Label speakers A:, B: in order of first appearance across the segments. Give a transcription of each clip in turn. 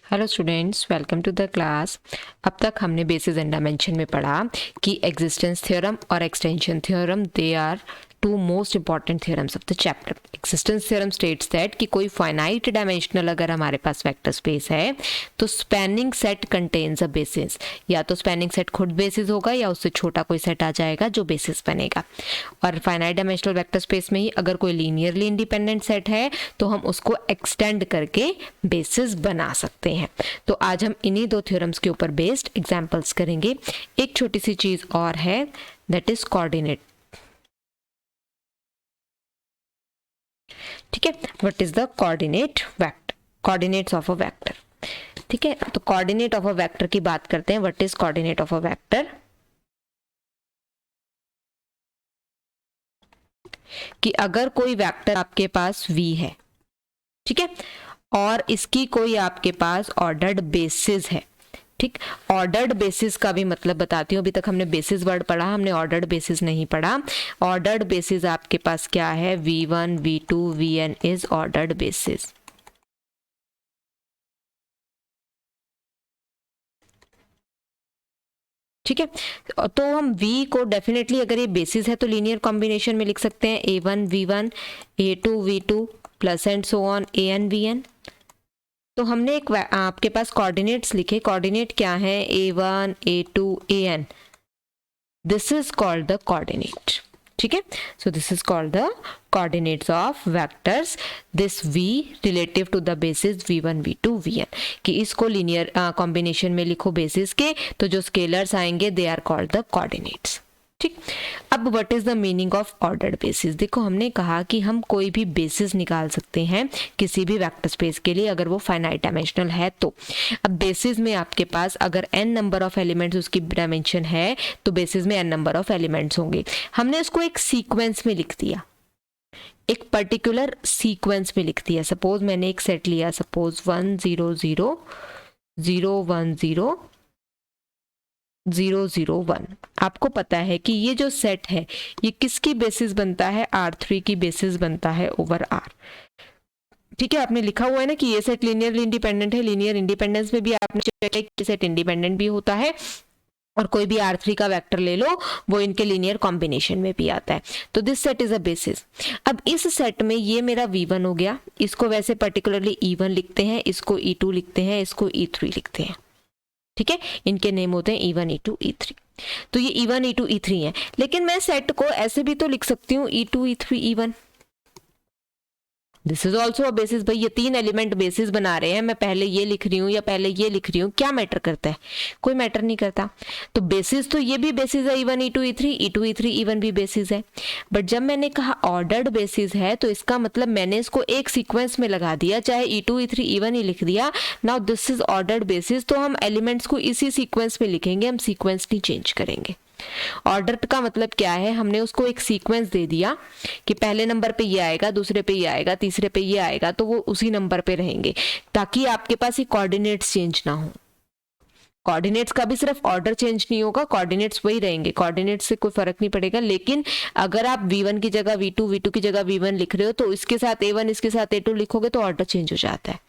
A: Hello students, welcome to the class. अब तक हमने बेसिस एंड डायमेंशन में पढ़ा कि एग्जिस्टेंस थ्योरम और extension theorem they are two most important theorems of the chapter. Existence theorem states that कि कोई फाइनाइट डायमेंशनल अगर हमारे पास वेक्टर स्पेस है तो spanning set contains a basis. या तो स्पैनिंग सेट खुद बेसिस होगा या उससे छोटा कोई सेट आ जाएगा जो बेसिस बनेगा। और फाइनाइट डायमेंशनल वेक्टर स्पेस में ही अगर कोई लीनियरली इंडिपेंडेंट सेट है तो हम उसको एक्सटेंड करके बेसिस बना सकते हैं। तो आज हम इन्हीं दो थ्योरम्स के ऊपर बेस्ड एग्जांपल्स करेंगे। एक छोटी सी चीज और है, दैट इज कोऑर्डिनेट। ठीक है, what is the coordinate vector, coordinates of a vector. ठीक है, तो कोऑर्डिनेट ऑफ अ वेक्टर की बात करते हैं। What is coordinate of a vector? कि अगर कोई वेक्टर आपके पास v है, ठीक है, और इसकी कोई आपके पास ऑर्डर्ड बेसिस है। ठीक, ऑर्डर्ड बेसिस का भी मतलब बताती हूँ। अभी तक हमने बेसिस वर्ड पढ़ा, हमने ऑर्डर्ड बेसिस नहीं पढ़ा। ऑर्डर्ड बेसिस आपके पास क्या है? v1 v2 vn is ordered basis. ठीक है, तो हम v को डेफिनेटली अगर ये बेसिस है तो लीनियर कॉम्बिनेशन में लिख सकते हैं a1 v1 a2 v2 plus and so on an vn। तो हमने एक आपके पास कोऑर्डिनेट्स लिखे। कोऑर्डिनेट क्या है? a1 a2 an। This is called the coordinate. ठीक है, so this is called the coordinates of vectors. This v relative to the basis v1 v2 vn। कि इसको लीनियर कॉम्बिनेशन में लिखो बेसिस के, तो जो स्केलर्स आएंगे they are called the coordinates. ठीक, अब what is the meaning of ordered basis? देखो, हमने कहा कि हम कोई भी बेसिस निकाल सकते हैं किसी भी वेक्टर स्पेस के लिए अगर वो फाइनाइट डायमेंशनल है तो। अब बेसिस में आपके पास अगर n नंबर ऑफ एलिमेंट्स उसकी डायमेंशन है तो बेसिस में n नंबर ऑफ एलिमेंट्स होंगे। हमने उसको एक सीक्वेंस में लिख दिया, एक पर्टिकुलर सीक्वेंस में लिख दिया। सपोज मैंने एक सेट लिया, सपोज 1 0 0 0 1 0 0 0 1। आपको पता है कि ये जो सेट है ये किसकी बेसिस बनता है? R3 की बेसिस बनता है ओवर R। ठीक है, आपने लिखा हुआ है ना कि ये सेट लीनियरली इंडिपेंडेंट है। लीनियर इंडिपेंडेंस में भी आपने चेक किया कि सेट इंडिपेंडेंट भी होता है, और कोई भी R3 का वेक्टर ले लो वो इनके लीनियर कॉम्बिनेशन में भी आता है। तो this set is a basis. अब इस सेट में ये मेरा v1 हो गया, इसको वैसे पर्टिकुलरली e1 लिखते हैं, इसको e2 लिखते हैं, इसको e3 लिखते हैं। ठीक है, इनके नेम होते हैं e1 e2 e3। तो ये e1 e2 e3 है, लेकिन मैं सेट को ऐसे भी तो लिख सकती हूँ e2 e3 e1। This is also a basis. भाई ये तीन एलिमेंट बेसिस बना रहे हैं, मैं पहले ये लिख रही हूँ या पहले ये लिख रही हूँ, क्या मैटर करता है? कोई मैटर नहीं करता। तो बेसिस तो ये भी बेसिस है, e1 e2 e3 e2 e3 e1 भी बेसिस है। बट जब मैंने कहा ऑर्डर्ड बेसिस है तो इसका मतलब मैंने इसको एक सीक्वेंस में लगा दिया, चाहे e2 e3 e1 ही लिख दिया। Now this is ordered basis, तो हम एलिमेंट्स को इसी सीक्वेंस में लिखेंगे, हम सीक्वेंस नहीं चेंज करेंगे। ऑर्डर का मतलब क्या है? हमने उसको एक सीक्वेंस दे दिया कि पहले नंबर पे ये आएगा, दूसरे पे ये आएगा, तीसरे पे ये आएगा, तो वो उसी नंबर पे रहेंगे ताकि आपके पास ये कोऑर्डिनेट्स चेंज ना हो। कोऑर्डिनेट्स का भी सिर्फ ऑर्डर चेंज नहीं होगा, कोऑर्डिनेट्स वही रहेंगे, कोऑर्डिनेट्स से कोई फर्क नहीं पड़ेगा। लेकिन अगर आप v1 की जगह v2 v2 की जगह v1 लिख रहे हो तो इसके साथ a1 इसके साथ a2 लिखोगे तो ऑर्डर चेंज हो जाता है,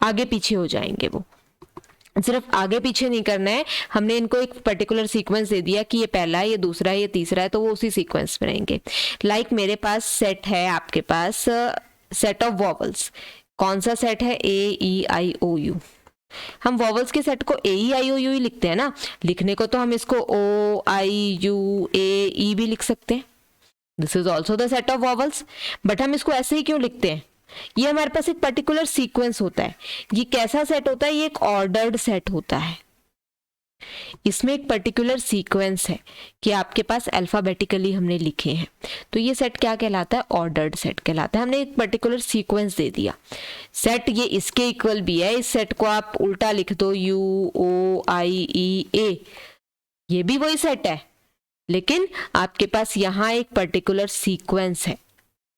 A: आगे पीछे हो जाएंगे। वो सिर्फ आगे पीछे नहीं करना है, हमने इनको एक पर्टिकुलर सीक्वेंस दे दिया कि ये पहला है, ये दूसरा है, ये तीसरा है, तो वो उसी सीक्वेंस में रहेंगे। लाइक मेरे पास सेट है, आपके पास सेट ऑफ वॉवल्स। कौन सा सेट है? A E I O U। हम वॉवल्स के सेट को AEIOU ही लिखते हैं ना। लिखने को तो हम इसको OIUAE भी लिख सकते हैं, this is also the set of vowels. But हम इसको ऐसे ही क्यों लिखते हैं? ये हमारे पास एक पर्टिकुलर सीक्वेंस होता है। ये कैसा सेट होता है? ये एक ऑर्डर्ड सेट होता है। इसमें एक पर्टिकुलर सीक्वेंस है कि आपके पास अल्फाबेटिकली हमने लिखे हैं, तो ये सेट क्या कहलाता है? ऑर्डर्ड सेट कहलाता है। हमने एक पर्टिकुलर सीक्वेंस दे दिया। सेट ये इसके इक्वल भी है, इस सेट को आप उल्टा लिख दो UOIEA, ये भी वही सेट है, लेकिन आपके पास यहाँ एक पर्टिकुलर सीक्वेंस है।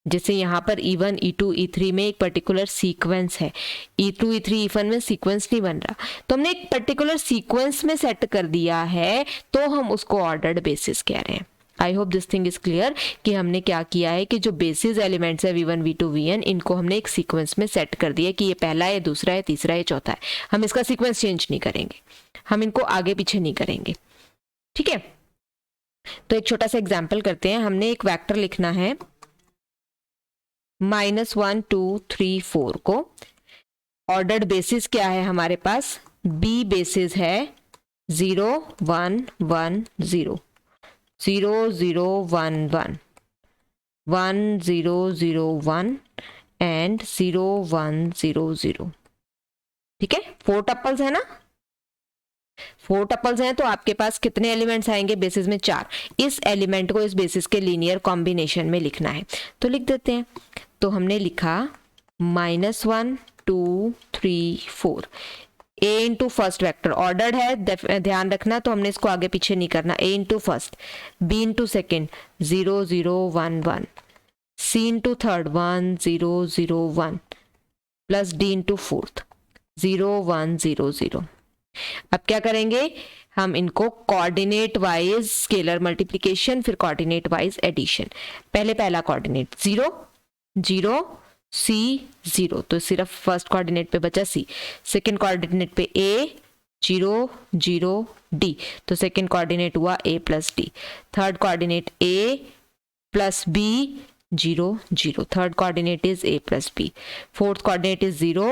A: जैसे यहाँ पर e1 e2 e3 में एक पर्टिकुलर सीक्वेंस है, e2 e3 e1 में सीक्वेंस नहीं बन रहा, तो हमने एक पर्टिकुलर सीक्वेंस में सेट कर दिया है, तो हम उसको ऑर्डर्ड बेसिस कह रहे हैं। I hope this thing is clear कि हमने क्या किया है कि जो बेसिस एलिमेंट्स है V1 V2 Vn इनको हमने एक सीक्वेंस में सेट कर दिया कि ये पहला है, दूसरा है, तीसरा है, चौथा है। हम इसका सीक्वेंस चेंज नहीं करेंगे, हम इनको आगे पीछे नहीं करेंगे, ठीक है। तो एक छोटा सा एग्जाम्पल करते हैं। हमने एक वेक्टर लिखना है -1 2 3 4 को। ऑर्डर्ड बेसिस क्या है हमारे पास? बी बेसिस है 0 1 1 0 0 0 1 1 1 0 0 1 एंड 0 1 0 0, ठीक है। 4 टपल्स है ना, 4 टपल्स हैं, तो आपके पास कितने एलिमेंट्स आएंगे बेसिस में? 4। इस एलिमेंट को इस बेसिस के लीनियर कॉम्बिनेशन में लिखना है, तो लिख देते हैं। तो हमने लिखा -1 2 3 4 a into first vector ordered है, ध्यान रखना, तो हमने इसको आगे पीछे नहीं करना। a into first, b into second 0 0 1 1, c into third 1 0 0 1 plus d into fourth 0 1 0 0। अब क्या करेंगे? हम इनको कोऑर्डिनेट वाइज स्केलर मल्टीप्लिकेशन, फिर कोऑर्डिनेट वाइज एडिशन। पहले पहला कोऑर्डिनेट 0 0 C 0, तो सिर्फ फर्स्ट कोऑर्डिनेट पे बचा C। सेकंड कोऑर्डिनेट पे A 0 0 D, तो सेकंड कोऑर्डिनेट हुआ A plus D। Third coordinate A plus B 0 0, third coordinate is A plus B। Fourth coordinate is 0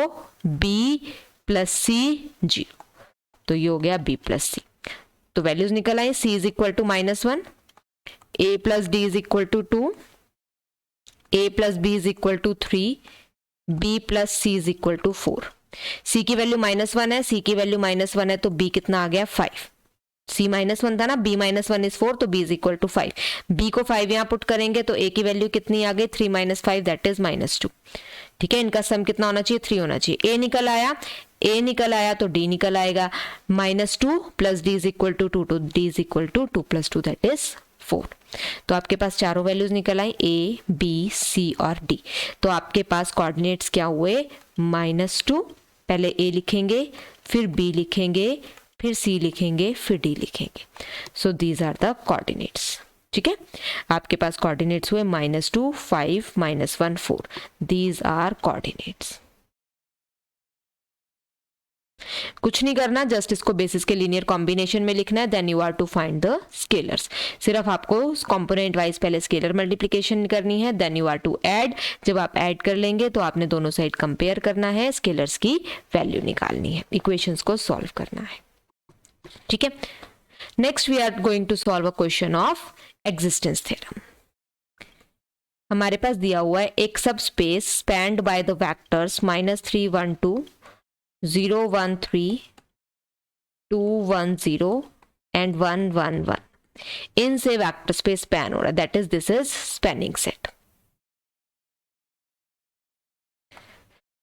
A: B plus C 0, तो ये हो गया B प्लस C। तो वैल्यूज निकल आई। C is equal to -1, A plus D is equal to 2, A plus B is equal to 3, B plus C is equal to 4। C की value -1 है, C की वैल्यू -1 है, तो B कितना आ गया? 5। C -1 था ना, B -1 इज 4, तो B is equal to 5। B को 5 यहाँ पुट करेंगे तो A की वैल्यू कितनी आ गई? 3 - 5 दैट इज -2, ठीक है। इनका सम कितना होना चाहिए? 3 होना चाहिए। A निकल आया, A निकल आया तो D निकल आएगा। -2 plus D is equal to 2, तो D is equal to 2 + 2 that is 4। तो आपके पास चारों वैल्यूज निकल आई, A B C और D। तो आपके पास कोऑर्डिनेट्स क्या हुए? -2, पहले A लिखेंगे, फिर B लिखेंगे, फिर C लिखेंगे, फिर D लिखेंगे। So these are the coordinates, ठीक है। आपके पास कोऑर्डिनेट्स हुए -2 5 -1 4। These are coordinates. कुछ नहीं करना, जस्ट इसको बेसिस के लीनियर कॉम्बिनेशन में लिखना है, then you are to find the scalars. सिर्फ आपको कंपोनेंट वाइज पहले स्केलर मल्टीप्लिकेशन करनी है, then you are to add. जब आप ऐड कर लेंगे तो आपने दोनों साइड कंपेयर करना है, स्केलर्स की वैल्यू निकालनी है, इक्वेशंस को सॉल्व करना है, ठीक है। Next we are going to solve a question of existence theorem. हमारे पास दिया हुआ है एक subspace spanned by the vectors -3 1 2 0 1 3 2 1 0 and 1 1 1। इनसे वेक्टर स्पेस स्पैन हो रहा है, that is this is spanning set.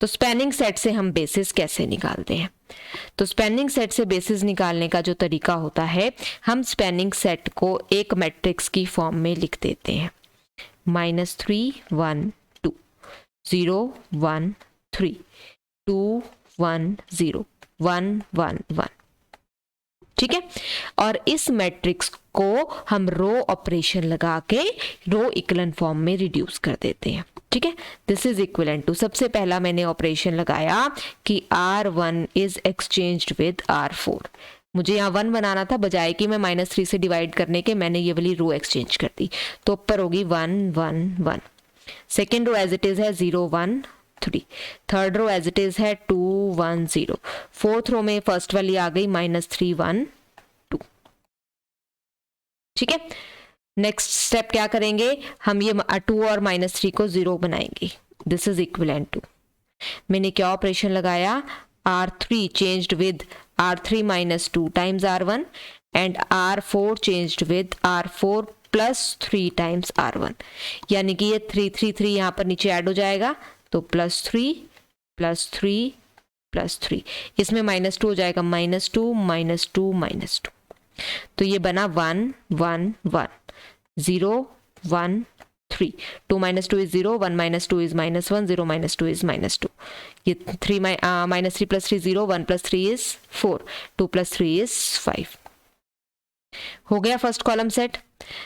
A: तो स्पैनिंग सेट से हम बेसिस कैसे निकालते हैं? तो स्पैनिंग सेट से बेसिस निकालने का जो तरीका होता है, हम स्पैनिंग सेट को एक मैट्रिक्स की फॉर्म में लिख देते हैं। -3 1 2 0 1 3 2 1 0 1 1 1, ठीक है। और इस मैट्रिक्स को हम रो ऑपरेशन लगा के रो इक्विवेलेंट फॉर्म में रिड्यूस कर देते हैं, ठीक है। दिस इज इक्विवेलेंट टू, सबसे पहला मैंने ऑपरेशन लगाया कि R1 is exchanged with R4। मुझे यहाँ 1 बनाना था, बजाय कि मैं -3 से डिवाइड करने के मैंने ये वाली रो एक्सचेंज कर दी, तो ऊपर होगी 1 1 1। Second row as it is है 0 1 3। Third row as it is है 2 1 0। फोर्थ रो में फर्स्ट वाली आ गई -3 1 2, ठीक है। नेक्स्ट स्टेप क्या करेंगे? हम ये 2 और -3 को 0 बनाएंगे। दिस इज इक्विवेलेंट टू, मैंने क्या ऑपरेशन लगाया? R3 changed with R3 - 2 times R1 and R4 changed with R4 + 3 times R1, यानी कि ये 3 3 3 यहाँ पर नीचे ऐड हो जाएगा, तो +3 +3 +3, इसमें -2 हो जाएगा, -2 -2 -2। तो ये बना 1 1 1 0 1 3। 2 - 2 इज 0, 1 - 2 इज -1, 0 - 2 इज -2। ये 3 -3 + 3 0, 1 + 3 इज 4, 2 + 3 इज 5। हो गया first column set.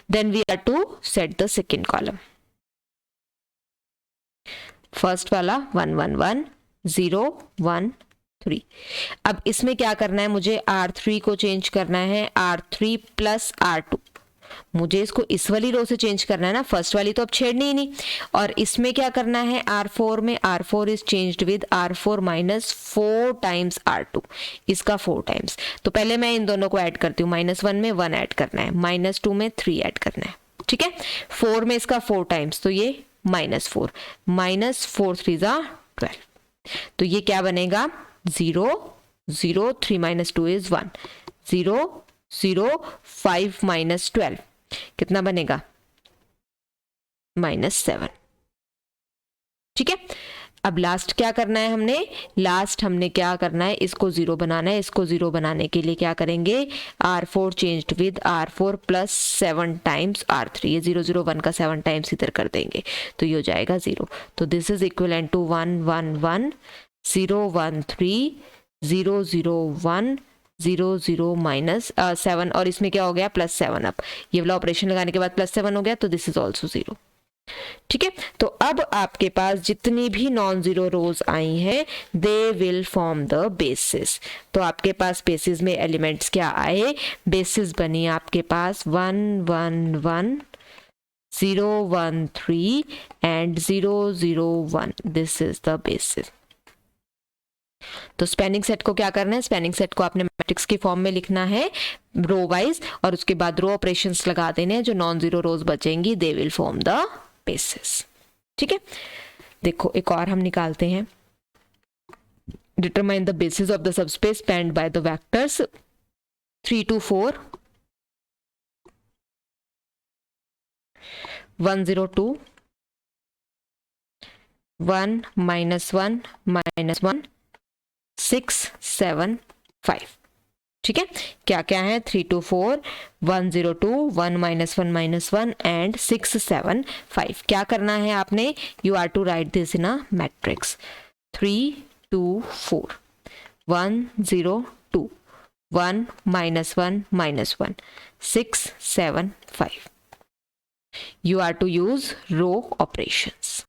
A: Then we are to set the second column. First वाला 1 1 1 0 1 3. अब इसमें क्या करना है, मुझे R3 को चेंज करना है R3 प्लस R2. मुझे इसको इस वाली रो से चेंज करना है ना, फर्स्ट वाली तो अब छेड़नी ही नहीं. और इसमें क्या करना है, R4 में R4 is changed with R4 minus 4 times R2, इसका 4 टाइम्स. तो पहले मैं इन दोनों को ऐड करती हूँ. -1 में 1 ऐड करना है, -2 में 3 ऐड करना है. ठीक है, 4 में इसका 4 टाइम्स, तो ये -4 -4 3 ज़ा 12. तो ये क्या बनेगा, 0 0 3 - 2 इज 1 0 0 5 - 12 कितना बनेगा, -7. ठीक है, अब लास्ट क्या करना है, हमने क्या करना है, इसको 0 बनाना है. इसको 0 बनाने के लिए क्या करेंगे, R4 changed with R4 plus 7 times R3. ये 0 0 1 का 7 टाइम्स इधर कर देंगे तो ये हो जाएगा 0. तो this is equivalent to 1 1 1 0 1 3 0 0 1 0 0 minus 7. और इसमें क्या हो गया, +7. अब ये वाला ऑपरेशन लगाने के बाद +7 हो गया, तो दिस इज ऑल्सो 0. ठीक है, तो अब आपके पास जितनी भी नॉन जीरो रोज आई हैं दे विल फॉर्म द बेसिस. तो आपके पास बेसिस में एलिमेंट्स क्या आए, बेसिस बनी आपके पास 1 1 1 0 1 3 and 0 0 1. This is the basis. तो स्पैनिंग सेट को क्या करना है, स्पैनिंग सेट को आपने मैट्रिक्स की फॉर्म में लिखना है रो वाइज, और उसके बाद रो ऑपरेशंस लगा देने हैं. जो नॉन जीरो रोज बचेंगी they will form the basis. ठीक है, देखो एक और हम निकालते हैं. Determine the basis of the subspace spanned by the vectors 3 2 4 1 0 2 1 -1 -1 6 7 5. ठीक है, क्या क्या है, 3 2 4 1 0 2 1 -1 -1 एंड 6 7 5. क्या करना है आपने, you are to write this in a matrix. 3 2 4 1 0 2 1 -1 -1 6 7 5. You are to use row operations.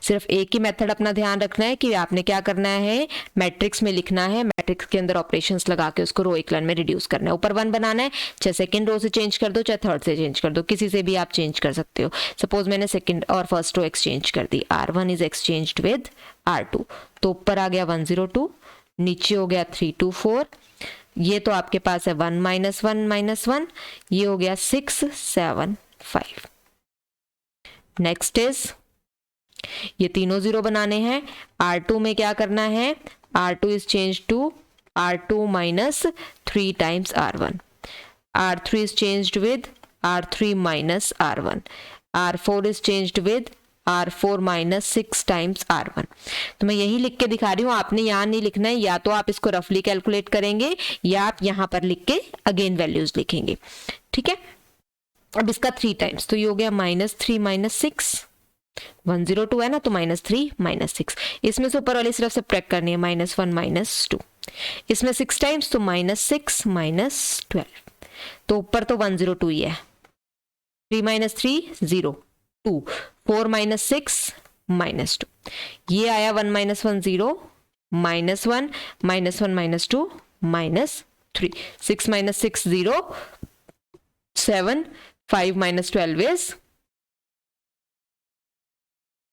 A: सिर्फ एक ही मेथड अपना ध्यान रखना है कि आपने क्या करना है, मैट्रिक्स में लिखना है, मैट्रिक्स के अंदर ऑपरेशंस लगा के उसको रो इक्वलेंट में रिड्यूस करना है. ऊपर 1 बनाना है, चाहे सेकंड रो से चेंज कर दो, चाहे थर्ड से चेंज कर दो, किसी से भी आप चेंज कर सकते हो. सपोज मैंने सेकंड और फर्स्ट रो एक्सचेंज कर दी, R1 is exchanged with R2, तो ऊपर आ गया 1 0 2, नीचे हो गया 3 2 4. ये तो आपके पास है 1 -1 -1, ये हो गया 6 7 5. नेक्स्ट इज, ये तीनों 0 बनाने हैं. R2 में क्या करना है, R2 is change to R2 minus 3 times R1. R3 is changed with R3 minus R1. R4 is changed with R4 minus 6 times R1. तो मैं यही लिख के दिखा रही हूँ, आपने यहाँ नहीं लिखना है. या तो आप इसको रफली कैलकुलेट करेंगे या आप यहाँ पर लिख के अगेन वैल्यूज लिखेंगे. ठीक है, अब इसका 3 टाइम्स, तो ये हो गया -3 -6. 1 0 2 है ना, तो -3 -6. इसमें से ऊपर वाली सिर्फ सब्ट्रैक्ट करनी है, -1 -2. इसमें 6 टाइम्स, तो -6 -12. तो ऊपर तो 1 0 2 ही है. 3 -3 0 2 4 -6 -2. ये आया 1 -1 0 -1 -1 -2 -3. 6 -6 0 7 5 -12 is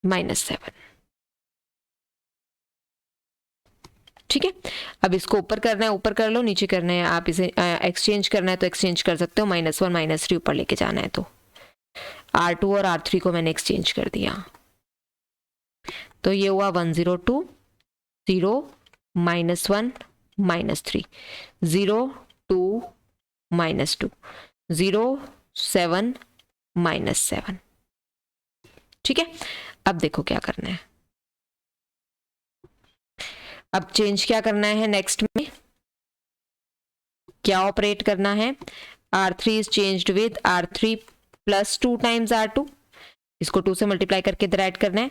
A: -7. ठीक है, अब इसको ऊपर करना है, ऊपर कर लो, नीचे करना है, आप इसे एक्सचेंज करना है तो एक्सचेंज कर सकते हो. -1 -3 ऊपर लेके जाना है, तो R2 और R3 को मैंने एक्सचेंज कर दिया, तो ये हुआ 1 0 2 0 -1 -3 0 2 -2 0 7 -7. ठीक है, अब देखो क्या करना है. अब चेंज क्या करना है, नेक्स्ट में क्या ऑपरेट करना है. R3 is changed with R3 plus 2 times R2. इसको 2 से मल्टीप्लाई करके इधर ऐड करना है.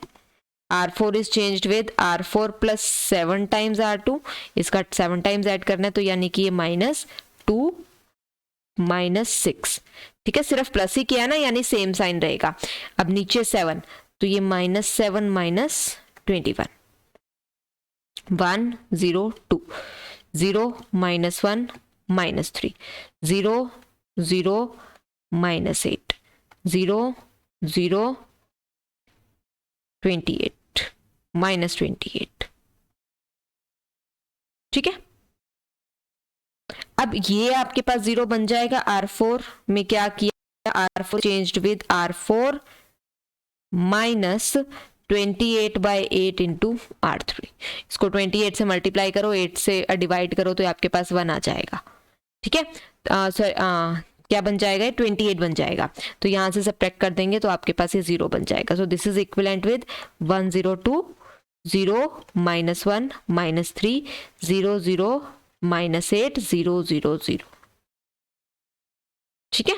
A: R4 is changed with R4 plus 7 times R2. इसका 7 टाइम्स ऐड करना है, तो यानी कि ये -2 -6, ठीक है, सिर्फ प्लस ही किया ना, यानी सेम साइन रहेगा। अब नीचे 7, तो ये -7 -21, 1 0 2, 0 -1 -3, 0 0 -8, 0 0 28 -28, ठीक है। अब ये आपके पास 0 बन जाएगा। R4 में क्या किया, R4 changed with R4 -28/8 into R3। इसको 28 से मल्टीप्लाई करो, 8 से डिवाइड करो, तो आपके पास 1 आ जाएगा, ठीक है। क्या बन जाएगा, 28 बन जाएगा। तो यहाँ से सब्ट्रैक्ट कर देंगे तो आपके पास ये 0 बन जाएगा। सो दिस इज इक्विवेलेंट विद 102 0 -1 -3 0 0 -8 0 0 0, ठीक है।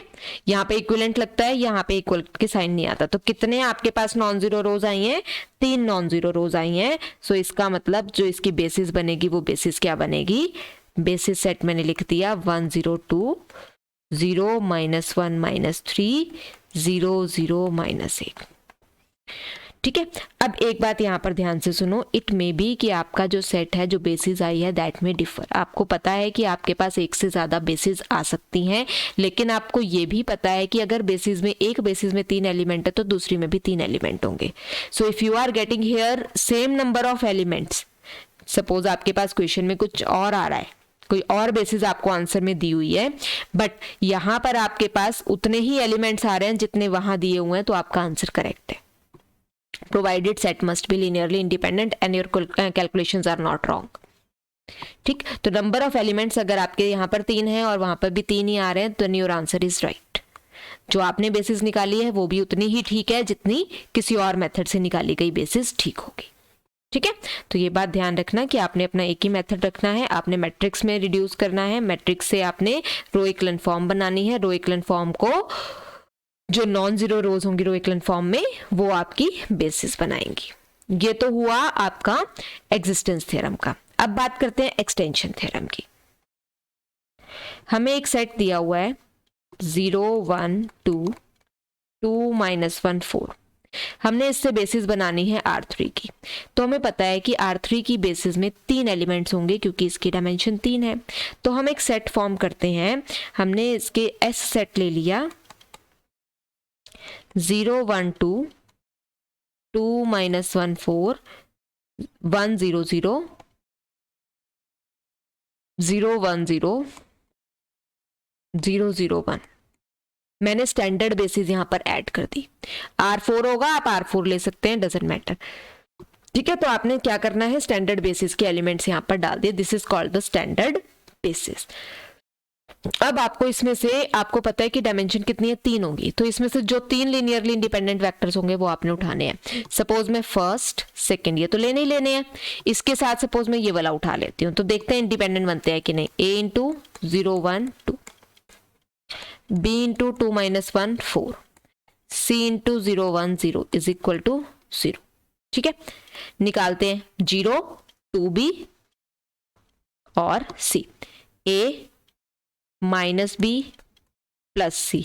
A: यहाँ पे इक्विवेलेंट लगता है, यहाँ पे इक्वल के साइन नहीं आता। तो कितने आपके पास नॉन जीरो रोज आई हैं, 3 नॉन जीरो रोज आई हैं। सो इसका मतलब जो इसकी बेसिस बनेगी वो बेसिस क्या बनेगी, बेसिस सेट मैंने लिख दिया 102 0 -1 -3 0 0 -8, ठीक है। अब एक बात यहाँ पर ध्यान से सुनो, इट मे बी कि आपका जो सेट है, जो बेसिस आई है, दैट में डिफर। आपको पता है कि आपके पास एक से ज़्यादा बेसिस आ सकती हैं, लेकिन आपको ये भी पता है कि अगर बेसिस में, एक बेसिस में 3 एलिमेंट है तो दूसरी में भी 3 एलिमेंट होंगे। So if you are getting here same number of elements, suppose आपके पास क्वेश्चन में कुछ और आ रहा है, कोई और बेसिस आपको आंसर में दी हुई है, बट यहाँ पर आपके पास उतने ही एलिमेंट्स आ रहे हैं जितने वहाँ दिए हुए हैं, तो आपका आंसर करेक्ट है। Provided set must be linearly independent and your calculations are not wrong, ठीक। तो नंबर ऑफ एलिमेंट्स अगर आपके यहाँ पर 3 है और वहां पर भी 3 ही आ रहे हैं, तो योर आंसर इज राइट। जो आपने बेसिस निकाली है वो भी उतनी ही ठीक है जितनी किसी और मेथड से निकाली गई बेसिस ठीक होगी, ठीक है। तो ये बात ध्यान रखना कि आपने अपना एक ही मेथड रखना है, आपने मैट्रिक्स में रिड्यूस करना है, मैट्रिक्स से आपने रो इक्विवेलेंट फॉर्म बनानी है। रो इक्विवेलेंट फॉर्म को, जो नॉन जीरो रोज होंगी रो इक्विवेलेंट फॉर्म में, वो आपकी बेसिस बनाएंगी। ये तो हुआ आपका एग्जिस्टेंस थ्योरम का। अब बात करते हैं एक्सटेंशन थ्योरम की। हमें एक सेट दिया हुआ है 0 1 2 2 -1 4। हमने इससे बेसिस बनानी है R3 की। तो हमें पता है कि R3 की बेसिस में 3 एलिमेंट्स होंगे क्योंकि इसकी डायमेंशन 3 है। तो हम एक सेट फॉर्म करते हैं। हमने इसके S सेट ले लिया 0 1 2 2 -1 4 1 0 0 0 1 0 0 0 1। मैंने स्टैंडर्ड बेसिस यहां पर ऐड कर दी। R4 होगा, आप R4 ले सकते हैं, डजेंट मैटर, ठीक है। तो आपने क्या करना है, स्टैंडर्ड बेसिस के एलिमेंट्स यहां पर डाल दिए। This is called the standard basis. अब आपको इसमें से, आपको पता है कि डायमेंशन कितनी है, 3 होगी। तो इसमें से जो 3 लीनियरली इंडिपेंडेंट वेक्टर्स होंगे वो आपने उठाने हैं। सपोज मैं फर्स्ट सेकंड, ये तो लेने ही लेने हैं, इसके साथ सपोज मैं ये वाला उठा लेती हूँ। तो देखते हैं इंडिपेंडेंट बनते हैं कि नहीं। A into 0 1 2, B into 2 -1 4, C into 0 1 0 is equal to 0, ठीक है। निकालते हैं 0 2B और C। A -B plus C,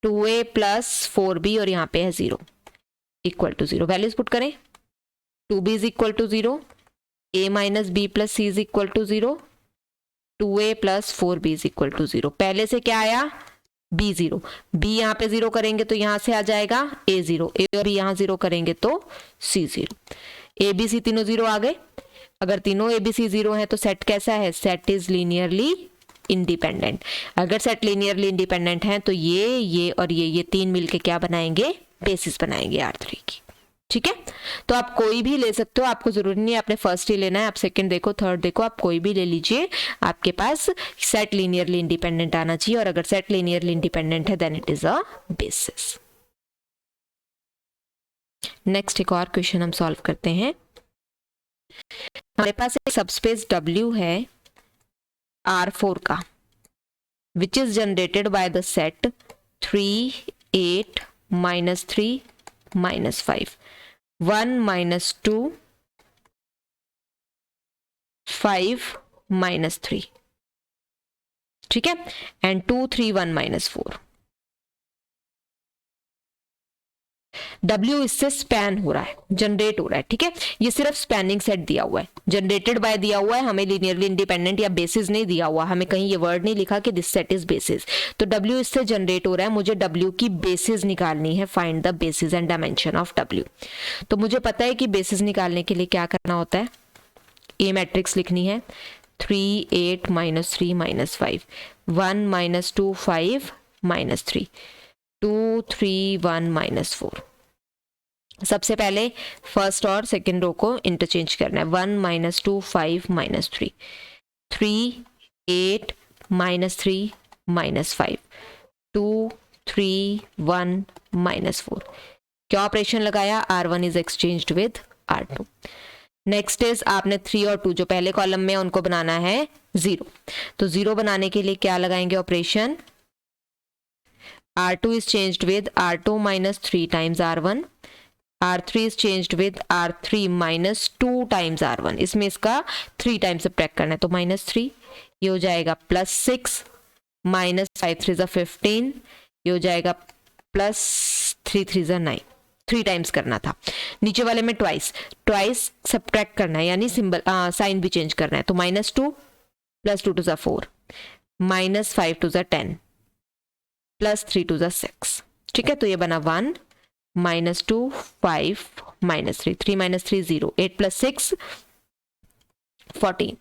A: 2A plus 4B और यहाँ पे है 0 इक्वल टू 0। वैल्यूज पुट करें, 2B is equal to 0, A minus B plus C is equal to 0, 2A plus 4B is equal to 0। पहले से क्या आया, B 0, B यहाँ पे 0 करेंगे तो यहाँ से आ जाएगा A 0, A और यहाँ 0 करेंगे तो C 0। A B C तीनों 0 आ गए। अगर तीनों A B C 0 है तो सेट कैसा है, सेट इज लीनियरली इंडिपेंडेंट। अगर सेट लीनियरली इंडिपेंडेंट है तो ये और ये 3 मिलके क्या बनाएंगे, बेसिस बनाएंगे R3 की, ठीक है। तो आप कोई भी ले सकते हो, आपको जरूरी नहीं है आपने फर्स्ट ही लेना है, आप सेकंड देखो, थर्ड देखो, आप कोई भी ले लीजिए। आपके पास सेट लीनियरली इंडिपेंडेंट आना चाहिए, और अगर सेट लीनियरली इंडिपेंडेंट है then it is a basis. Next एक और क्वेश्चन हम सॉल्व करते हैं। हमारे पास एक सबस्पेस W है R4 का, which is generated by the set 3 8 -3 -5 1 -2 5 -3, ठीक है, एंड 2 3 1 माइनस 4। W इससे स्पैन हो रहा है, जनरेट हो रहा है। ठीक है, ये सिर्फ स्पैनिंग सेट दिया हुआ है, जनरेटेड बाय दिया हुआ है, हमें लीनियरली इंडिपेंडेंट या बेसिस नहीं दिया हुआ, हमें कहीं ये वर्ड नहीं लिखा कि दिस सेट इज बेसिस। तो W इससे जनरेट हो रहा है, मुझे W की बेसिस निकालनी है, find the basis and dimension of W। तो मुझे पता है कि बेसिस निकालने के लिए क्या करना होता है, ए मैट्रिक्स लिखनी है, 3 8 -3 -5, 1 -2 5 -3, 2 3 1 -4। सबसे पहले फर्स्ट और सेकंड रो को इंटरचेंज करना है, 1 -2 5 -3, 3 8 -3 -5, 2 3 1 -4। क्या ऑपरेशन लगाया, R1 is exchanged with R2। Next is आपने 3 और 2 जो पहले कॉलम में उनको बनाना है 0। तो 0 बनाने के लिए क्या लगाएंगे operation, R2 is changed with R2 minus 3 times R1, R3 is changed with R3 minus 2 times R1। इसमें इसका 3 टाइम्स सब्ट्रैक्ट करना है, तो -3, ये हो जाएगा +6, -5 3 15, ये हो जाएगा +3 3 9, 3 टाइम्स करना था। नीचे वाले में ट्वाइस सब्ट्रैक्ट करना है, यानी सिंबल साइन भी चेंज करना है। तो -2 +2 2 4, -5 2 10, +3 2 6। ठीक है, तो ये बना 1 -2 5 -3, 3 -3 0, 8 + 6 14,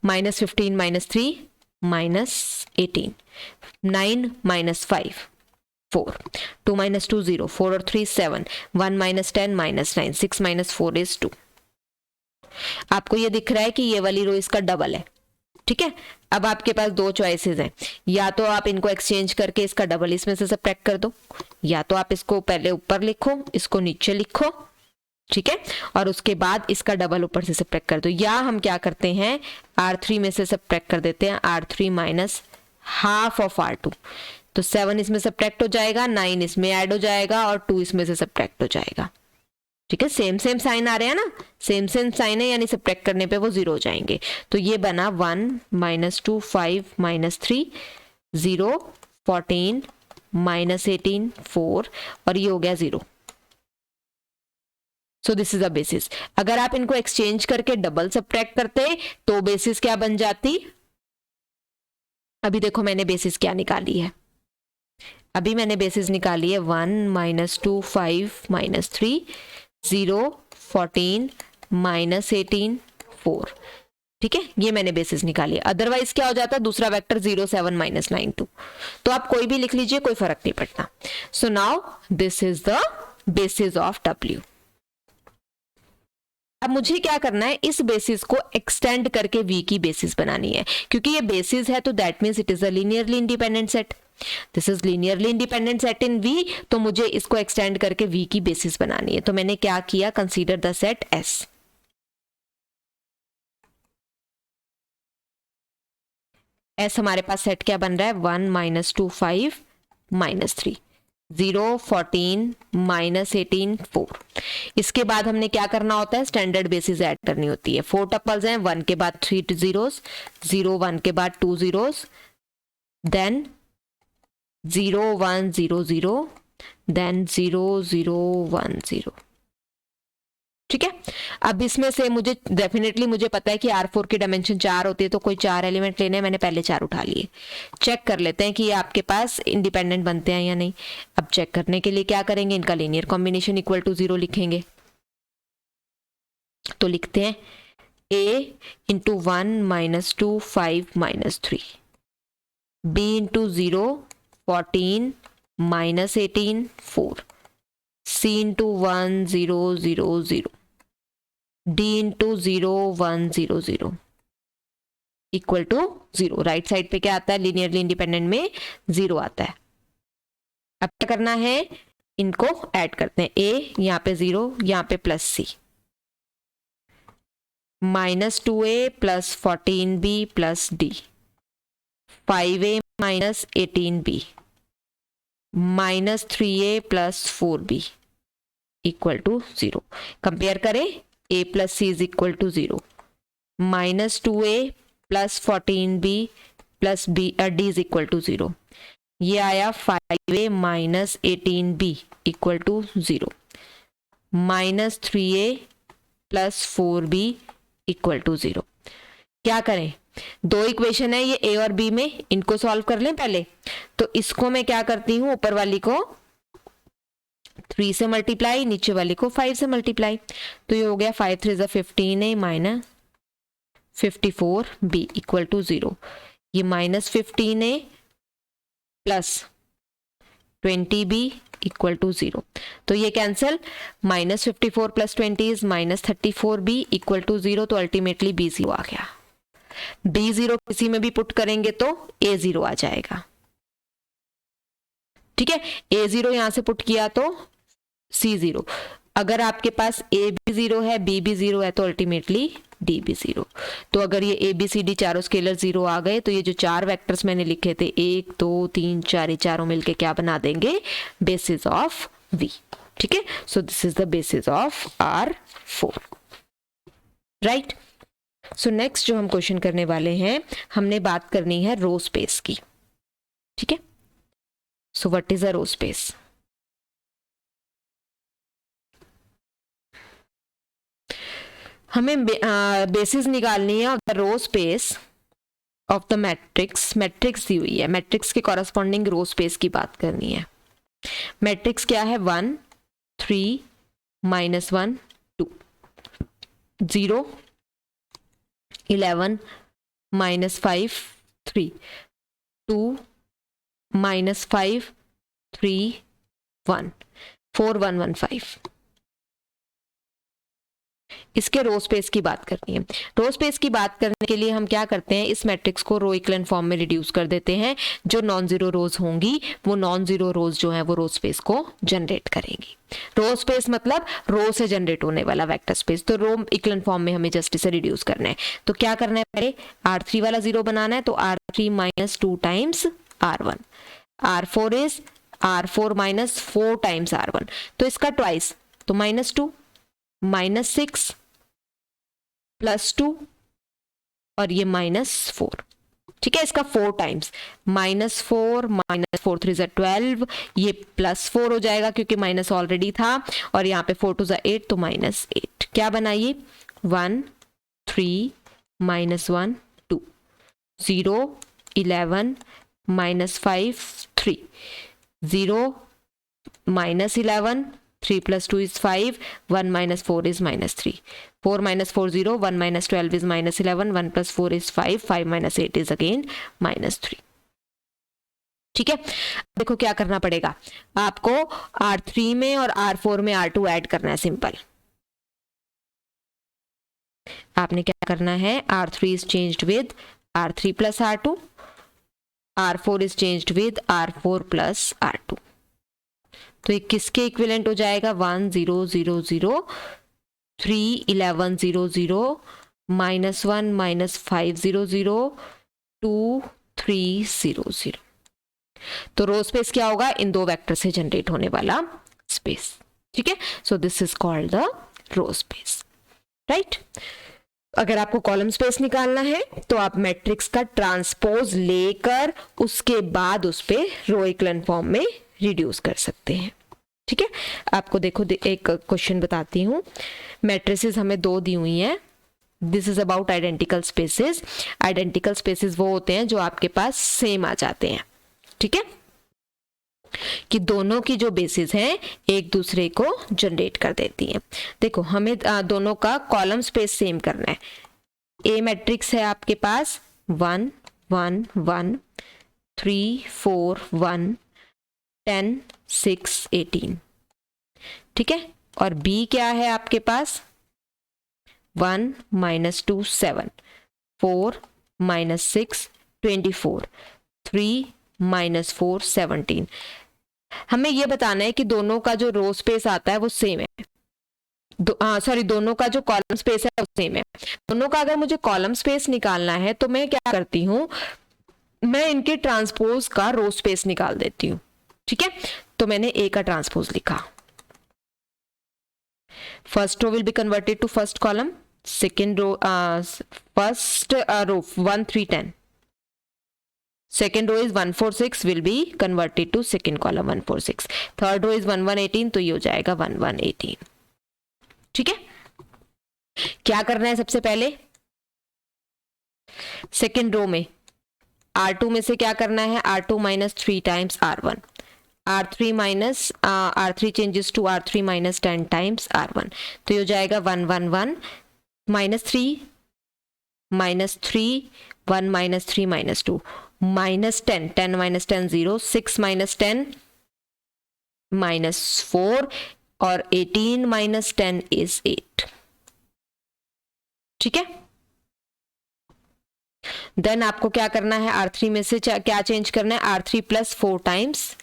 A: -15 -3 -18, 9 -5 4, 2 -2 0, 4 और 3 7, 1 -10 -9, 6 -4 is 2। आपको ये दिख रहा है कि ये वाली रो इसका डबल है। ठीक है, अब आपके पास दो चॉइसेस हैं, या तो आप इनको एक्सचेंज करके इसका डबल इसमें से सब्ट्रैक्ट कर दो, या तो आप इसको पहले ऊपर लिखो, इसको नीचे लिखो। ठीक है, और उसके बाद इसका डबल ऊपर से सब्ट्रैक्ट कर दो, या हम क्या करते हैं, R3 में से सब्ट्रैक्ट कर देते हैं, R3 minus half of R2। तो 7 इसमें सब्ट्रैक्ट हो जाएगा, 9 इसमें ऐड हो जाएगा और 2 इसमें से सब्ट्रैक्ट हो जाएगा। ठीक है, सेम साइन आ रहे हैं ना, सेम साइन है, यानी सब्ट्रैक्ट करने पे वो 0 हो जाएंगे। तो ये बना 1 -2 5 -3 0 14 -18 4, और ये हो गया 0। सो दिस इज अ बेसिस। अगर आप इनको एक्सचेंज करके डबल सब्ट्रैक्ट करते तो बेसिस क्या बन जाती, अभी देखो मैंने बेसिस क्या निकाली है, अभी मैंने बेसिस निकाली है 1 -2 5 -3 0 14 -18 4। ठीक है, ये मैंने बेसिस निकाली है। अदरवाइज क्या हो जाता है, दूसरा वेक्टर 0 7 -9 2। तो आप कोई भी लिख लीजिए, कोई फर्क नहीं पड़ता। So now this is the basis of W। अब मुझे क्या करना है, इस बेसिस को एक्सटेंड करके V की बेसिस बनानी है, क्योंकि ये बेसिस है तो that means it is a linearly independent set. This is linearly independent set in V, तो मुझे इसको एक्सटेंड करके V की बेसिस बनानी है। तो मैंने क्या किया, consider the set S। S हमारे पास सेट क्या बन रहा है, 1 -2 5 -3 0 14 -18 4। इसके बाद हमने क्या करना होता है, स्टैंडर्ड बेसिस ऐड करनी होती है। 4 टपल्स हैं, 1 के बाद 3 zeros, 0 1 के बाद 2 zeros, देन 0 1 0 0, देन 0 0 1 0। ठीक है, अब इसमें से मुझे डेफिनेटली मुझे पता है कि R4 की डायमेंशन 4 होती है, तो कोई 4 एलिमेंट लेने हैं, मैंने पहले 4 उठा लिए। चेक कर लेते हैं कि ये आपके पास इंडिपेंडेंट बनते हैं या नहीं। अब चेक करने के लिए क्या करेंगे, इनका लीनियर कॉम्बिनेशन इक्वल टू 0 लिखेंगे। तो लिखते हैं A into 1 -2 5 -3, B into 0 14 -18 4, C into 1 0 0 0, D into 0 1 0 0 equal to 0। Right side पे क्या आता है, लीनियरली इंडिपेंडेंट में 0 आता है। अब क्या करना है, इनको ऐड करते हैं, A यहाँ पे 0, यहाँ पे +C, -2A + 14B + D, 5A - 18B, -3A + 4B equal to 0। Compare करें, A + C is equal to 0, -2A + 14B plus B D is equal to 0। ये आया 5a minus 18b equal to 0, minus 3a plus 4b equal to 0। क्या करें, दो equation है ये a और b में, इनको सॉल्व कर लें पहले। तो इसको मैं क्या करती हूं, ऊपर वाली को 3 से मल्टीप्लाई, नीचे वाली को 5 से मल्टीप्लाई। तो ये हो गया 5 3 = 15a minus 54b equal to 0। ये minus 15a plus 20b equal to 0। तो ये cancel, minus 54 plus 20 is minus 34b equal to 0। तो अल्टीमेटली b 0 आ गया। b 0 किसी में भी पुट करेंगे तो a 0 आ जाएगा। ठीक है, a 0 यहां से पुट किया तो c 0। अगर आपके पास a भी 0 है, b भी 0 है, तो अल्टीमेटली d भी 0। तो अगर ये a b c d चारों स्केलर 0 आ गए तो ये जो चार वेक्टर्स मैंने लिखे थे 1 2 3 4, ये चारों मिलके क्या बना देंगे, बेसिस ऑफ v। ठीक है, so this is the basis of R4, right. So next जो हम क्वेश्चन करने वाले हैं, हमने बात करनी है रो स्पेस की। ठीक है, so what is a row space? हमें बेसिस निकालनी है of the row space of the matrix. Matrix दी हुई है, मैट्रिक्स के कॉरस्पॉन्डिंग रो स्पेस की बात करनी है। मैट्रिक्स क्या है, 1 3 -1 2 0 11 -5 3 2 -5 3 1 4 1 1 5। इसके रो स्पेस की बात करनी है। रो स्पेस की बात करने के लिए हम क्या करते हैं, इस मैट्रिक्स को रो इक्विवेलेंट फॉर्म में रिड्यूस कर देते हैं। जो नॉन जीरो रोज होंगी वो नॉन जीरो रोज जो है वो रो स्पेस को जनरेट करेंगी। रो स्पेस मतलब रो से जनरेट होने वाला वेक्टर स्पेस। तो रो इक्विवेलेंट फॉर्म में हमें जस्ट इसे रिड्यूस करना है। तो क्या करना है, पहले R3 वाला 0 बनाना है। तो R3 - 2 times R1, R4 is R4 - 4 times R1। तो इसका ट्वाइस, तो -2 -6 +2 और ये -4। ठीक है, इसका 4 टाइम्स, -4 -4 3 = 12, ये +4 हो जाएगा क्योंकि माइनस ऑलरेडी था, और यहाँ पे 4 2 = 8, तो -8। क्या बनाइए, 1 3 -1 2 0 11 -5 3 0 -11 3 + 2 is 5 1 - 4 is -3 4 - 4 0 1 - 12 is -11 1 + 4 is 5 5 - 8 is again -3। ठीक है, देखो क्या करना पड़ेगा आपको, R3 में और R4 में R2 ऐड करना है। सिंपल, आपने क्या करना है, R3 is changed with R3 + R2, R4 is changed with R4 + R2। तो ये किसके इक्विवेलेंट हो जाएगा, 1 0 0 0 3 11 0 0 -1 -5 0 0 2 3 0 0। तो रो स्पेस क्या होगा, इन दो वेक्टर से जनरेट होने वाला स्पेस। ठीक है, so this is called the row space, right. अगर आपको कॉलम स्पेस निकालना है तो आप मैट्रिक्स का ट्रांसपोज लेकर उसके बाद उस पे रो इक्विवेलेंट फॉर्म में रिड्यूस कर सकते हैं। ठीक है, आपको देखो एक क्वेश्चन बताती हूँ। मैट्रिसेस हमें 2 दी हुई हैं। This is about identical spaces. Identical spaces वो होते हैं जो आपके पास सेम आ जाते हैं। ठीक है, कि दोनों की जो बेसिस हैं एक दूसरे को जनरेट कर देती हैं। देखो हमें दोनों का कॉलम स्पेस सेम करना है। ए मैट्रिक्स है आपके पास 1 1 1 3 4 1 10 6 18। ठीक है, और बी क्या है आपके पास, 1 - 2 7 4 - 6 24 3 - 4 17। हमें यह बताना है कि दोनों का जो रो स्पेस आता है वो सेम है। दोनों का जो कॉलम स्पेस है वो सेम है। दोनों का अगर मुझे कॉलम स्पेस निकालना है तो मैं क्या करती हूं, मैं इनके ट्रांसपोज का रो स्पेस निकाल देती हूं। ठीक है, तो मैंने ए का ट्रांसपोज लिखा। First row will be converted to first column, second row first row 1 3 10 Second row is 146 will be converted to second column 146. Third row is 1118 तो ये हो जाएगा 1118. ठीक है, क्या करना है सबसे पहले, सेकेंड रो में R2 में से क्या करना है, R2 minus 3 times R1, R3 minus R3 changes to R3 minus 10 times R1, तो ये हो जाएगा 111 minus 3 minus 3 1 minus 3 minus 2 minus 10 10 minus 10 0 6 minus 10 minus 4 और 18 माइनस 10 इज 8. ठीक है, देन आपको क्या करना है, R3 में से क्या चेंज करना है, R3 प्लस 4 टाइम्स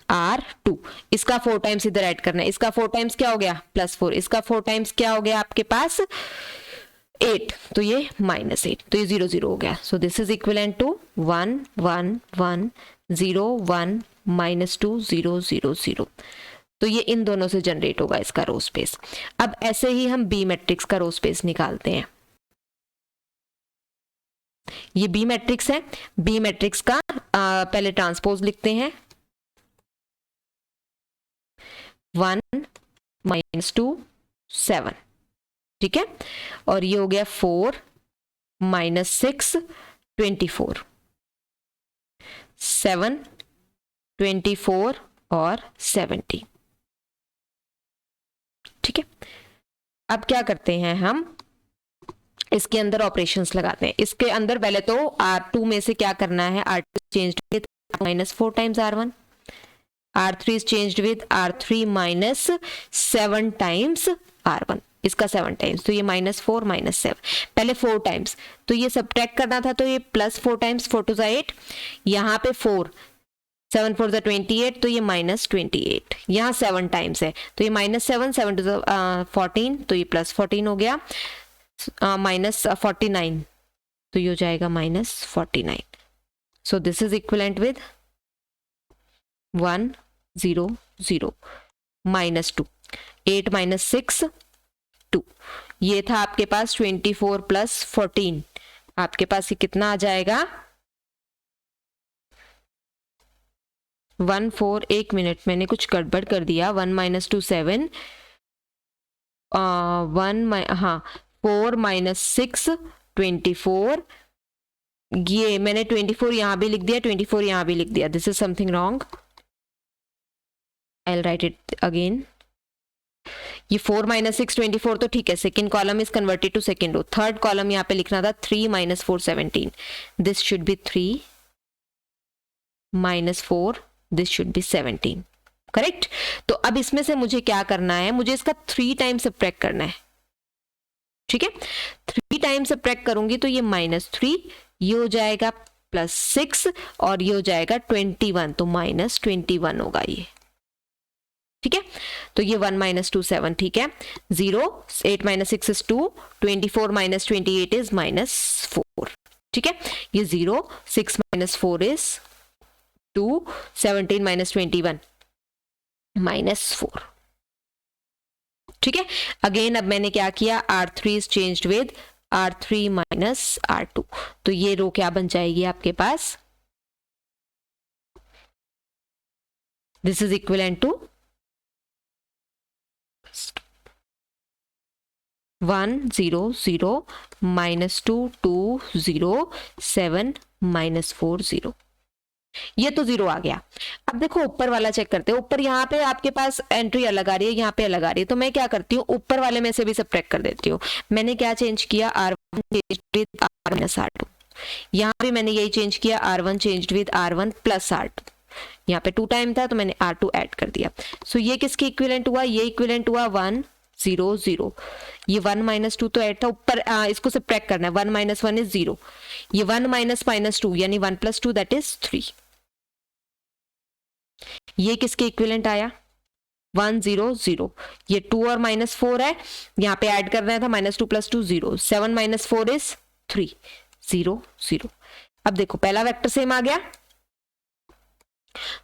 A: R2, इसका 4 टाइम्स इधर ऐड करना है, इसका 4 टाइम्स क्या हो गया प्लस 4, इसका 4 टाइम्स क्या हो गया आपके पास 8, तो ये माइनस 8, तो ये 0 0 हो गया. So this is equivalent to 1 1 1 0 1 minus 2 0 0 0. तो ये इन दोनों से जनरेट होगा इसका रो स्पेस. अब ऐसे ही हम बी मैट्रिक्स का रो स्पेस निकालते हैं. ये बी मैट्रिक्स है, बी मैट्रिक्स का पहले ट्रांसपोज लिखते हैं, 1 माइनस 2 7. ठीक है, और ये हो गया 4 माइनस 6 24, 7 24 और 70. ठीक है, अब क्या करते हैं हम, इसके अंदर ऑपरेशंस लगाते हैं. इसके अंदर पहले तो R2 में से क्या करना है, R2 changed with minus 4 times R1, R3 is changed with R3 minus 7 times R1, इसका 7 टाइम्स, तो ये माइनस 4 माइनस 7, पहले 4 टाइम्स, तो ये सब्ट्रैक्ट करना था, तो ये प्लस 4 टाइम्स 4 टू 8, यहाँ पे 4 7 4 28, तो ये माइनस 28, यहाँ 7 टाइम्स है, तो ये माइनस 7 7 टू 14, तो ये प्लस 14 हो गया, माइनस 49, तो ये हो जाएगा minus 49. So this is equivalent with 1 0 0 minus 2, 8 minus 6 2, ये था आपके पास 24 प्लस 14, आपके पास ये कितना आ जाएगा 1 4, एक मिनट मैंने कुछ गड़बड़ कर दिया, 1 माइनस 2 7, 4 माइनस 6 24, ये मैंने 24 यहाँ भी लिख दिया, 24 यहाँ भी लिख दिया, this is something wrong, I will write it again. ये 4 माइनस 6 24 तो ठीक है, second column is converted to second row, third column यहाँ पे लिखना था 3 minus 4 17, this should be 3 minus 4, this should be 17, correct. तो अब इसमें से मुझे क्या करना है, मुझे इसका 3 टाइम्स सब्ट्रैक्ट करना है. ठीक है, 3 टाइम्स सब्ट्रैक्ट करूंगी तो ये माइनस 3, ये हो जाएगा प्लस 6 और ये हो जाएगा 21, तो माइनस 21 होगा ये. ठीक है, तो ये 1 माइनस 2 7, ठीक है, 0 8 minus 6 is 2, 24 minus 28 is minus 4. ठीक है, ये 0 6 माइनस 4 इज 2, 17 माइनस 21 माइनस 4. ठीक है, अगेन अब मैंने क्या किया, R3 is changed with R3 minus R2, तो ये रो क्या बन जाएगी आपके पास, this is equivalent to 1 0 0 minus 2 2 0 7 minus 4 0. ये तो 0 आ गया. अब देखो ऊपर वाला चेक करते हैं, ऊपर यहाँ पे आपके पास एंट्री अलग आ रही है, यहाँ पे अलग आ रही है, तो मैं क्या करती हूँ ऊपर वाले में से भी सब्ट्रैक्ट कर देती हूँ. मैंने क्या चेंज किया, R1 changed with R1 plus R2, यहाँ भी मैंने यही चेंज किया, R1 changed with R1 plus R2, यहाँ पे 2 टाइम था तो मैंने R2 ऐड कर दिया. सो ये किसके इक्विवेलेंट हुआ, ये इक्विवेलेंट हुआ 1 0 0, ये 1 माइनस 2 तो ऐड था, ऊपर इसको सब्ट्रैक्ट करना है, 1 माइनस 1 इज 0, ये 1 माइनस माइनस 2 यानी 1 प्लस 2 दैट इज 3. ये किसके इक्विवेलेंट आया, 1 0 0, ये 2 और माइनस 4 है, यहाँ पे ऐड करना था, माइनस 2 प्लस 2 0, 7 माइनस 4 इज 3 0 0. अब देखो पहला वेक्टर सेम आ गया,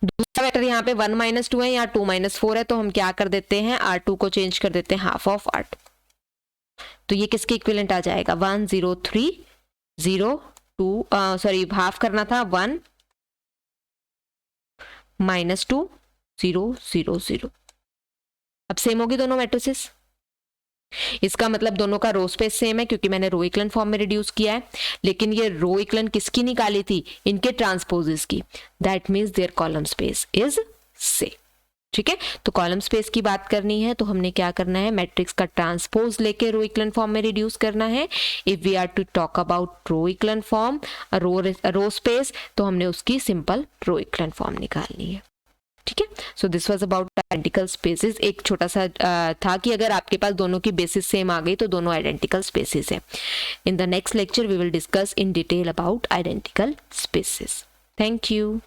A: दूसरा वेक्टर यहाँ पे 1 माइनस 2 है, यहाँ 2 माइनस 4 है, तो हम क्या कर देते हैं, R2 को चेंज कर देते हैं हाफ ऑफ R2, तो ये किसके इक्विवेलेंट आ जाएगा, 1 0 3 0 2 सॉरी हाफ करना था 1 -2 0 0 0। अब सेम होगी दोनों मैट्रिसेस। इसका मतलब दोनों का रो स्पेस सेम है क्योंकि मैंने रो इक्विवेलेंट फॉर्म में रिड्यूस किया है, लेकिन ये रो इक्विवेलेंट किसकी निकाली थी, इनके ट्रांसपोजेस की। That means their column space is same. ठीक है, तो कॉलम स्पेस की बात करनी है तो हमने क्या करना है, मैट्रिक्स का ट्रांसपोज लेके रो इक्विवेलेंट फॉर्म में रिड्यूस करना है। If we are to talk about row equivalent form row space, तो हमने उसकी सिंपल रो इक्विवेलेंट फॉर्म निकालनी है। ठीक है, so this was about identical spaces. एक छोटा सा था कि अगर आपके पास दोनों की बेसिस सेम आ गई तो दोनों आइडेंटिकल स्पेसेस है। In the next lecture we will discuss in detail about identical spaces. Thank you.